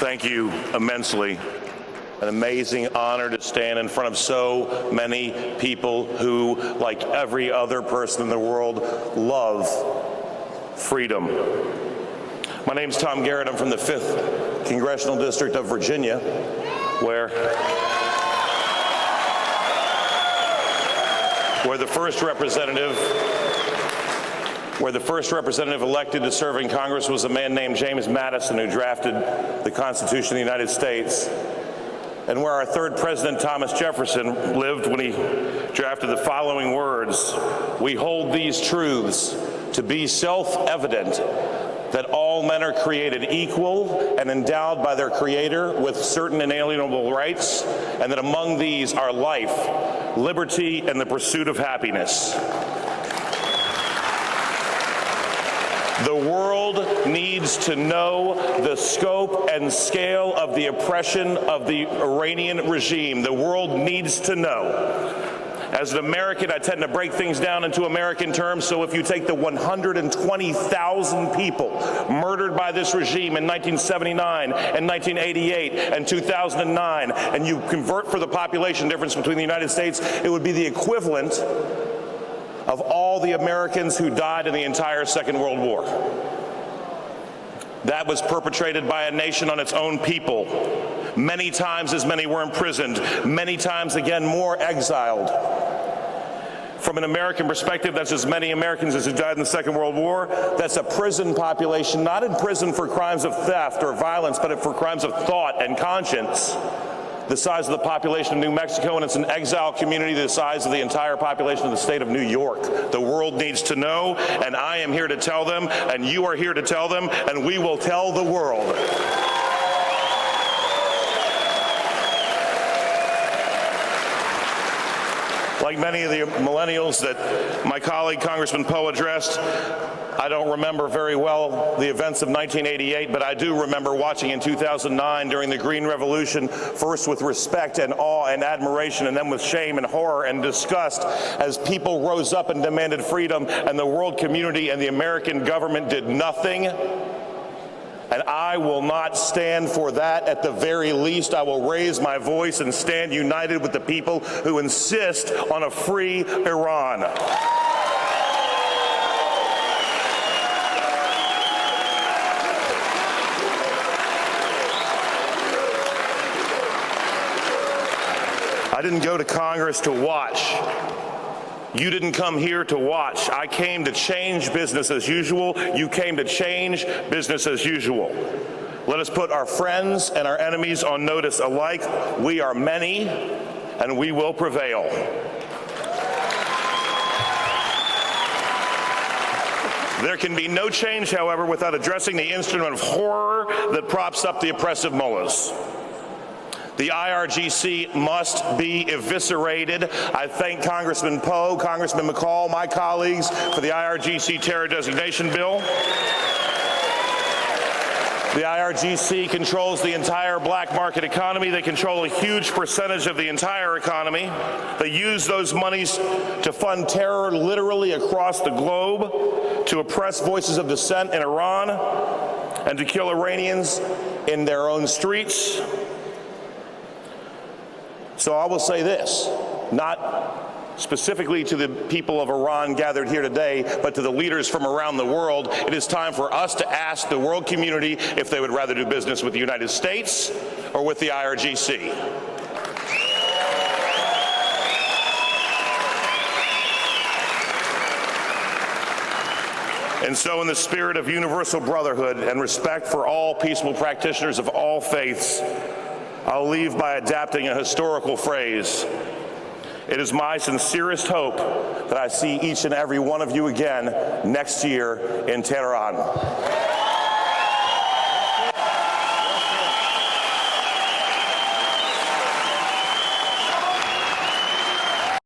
Thank you immensely. An amazing honor to stand in front of so many people who, like every other person in the world, love freedom. My name's Tom Garrett. I'm from the 5th Congressional District of Virginia, where the first representative elected to serve in Congress was a man named James Madison, who drafted the Constitution of the United States, and where our third president, Thomas Jefferson, lived when he drafted the following words: "We hold these truths to be self-evident, that all men are created equal and endowed by their Creator with certain inalienable rights, and that among these are life, liberty, and the pursuit of happiness." The world needs to know the scope and scale of the oppression of the Iranian regime. The world needs to know. As an American, I tend to break things down into American terms, so if you take the 120,000 people murdered by this regime in 1979 and 1988 and 2009, and you convert for the population difference between the United States, it would be the equivalent of all the Americans who died in the entire Second World War. That was perpetrated by a nation on its own people. Many times as many were imprisoned, many times again more exiled. From an American perspective, that's as many Americans as who died in the Second World War. That's a prison population, not in prison for crimes of theft or violence, but for crimes of thought and conscience. The size of the population of New Mexico, and it's an exile community the size of the entire population of the state of New York. The world needs to know, and I am here to tell them, and you are here to tell them, and we will tell the world. Like many of the millennials that my colleague Congressman Poe addressed, I don't remember very well the events of 1988, but I do remember watching in 2009 during the Green Revolution, first with respect and awe and admiration, and then with shame and horror and disgust, as people rose up and demanded freedom, and the world community and the American government did nothing. And I will not stand for that. At the very least, I will raise my voice and stand united with the people who insist on a free Iran. I didn't go to Congress to watch. You didn't come here to watch. I came to change business as usual. You came to change business as usual. Let us put our friends and our enemies on notice alike. We are many, and we will prevail. There can be no change, however, without addressing the instrument of horror that props up the oppressive mullahs. The IRGC must be eviscerated. I thank Congressman Poe, Congressman McCall, my colleagues, for the IRGC terror designation bill. The IRGC controls the entire black market economy. They control a huge percentage of the entire economy. They use those monies to fund terror literally across the globe, to oppress voices of dissent in Iran, and to kill Iranians in their own streets. So I will say this, not specifically to the people of Iran gathered here today, but to the leaders from around the world. It is time for us to ask the world community if they would rather do business with the United States or with the IRGC. And so in the spirit of universal brotherhood and respect for all peaceful practitioners of all faiths, I'll leave by adapting a historical phrase. It is my sincerest hope that I see each and every one of you again next year in Tehran.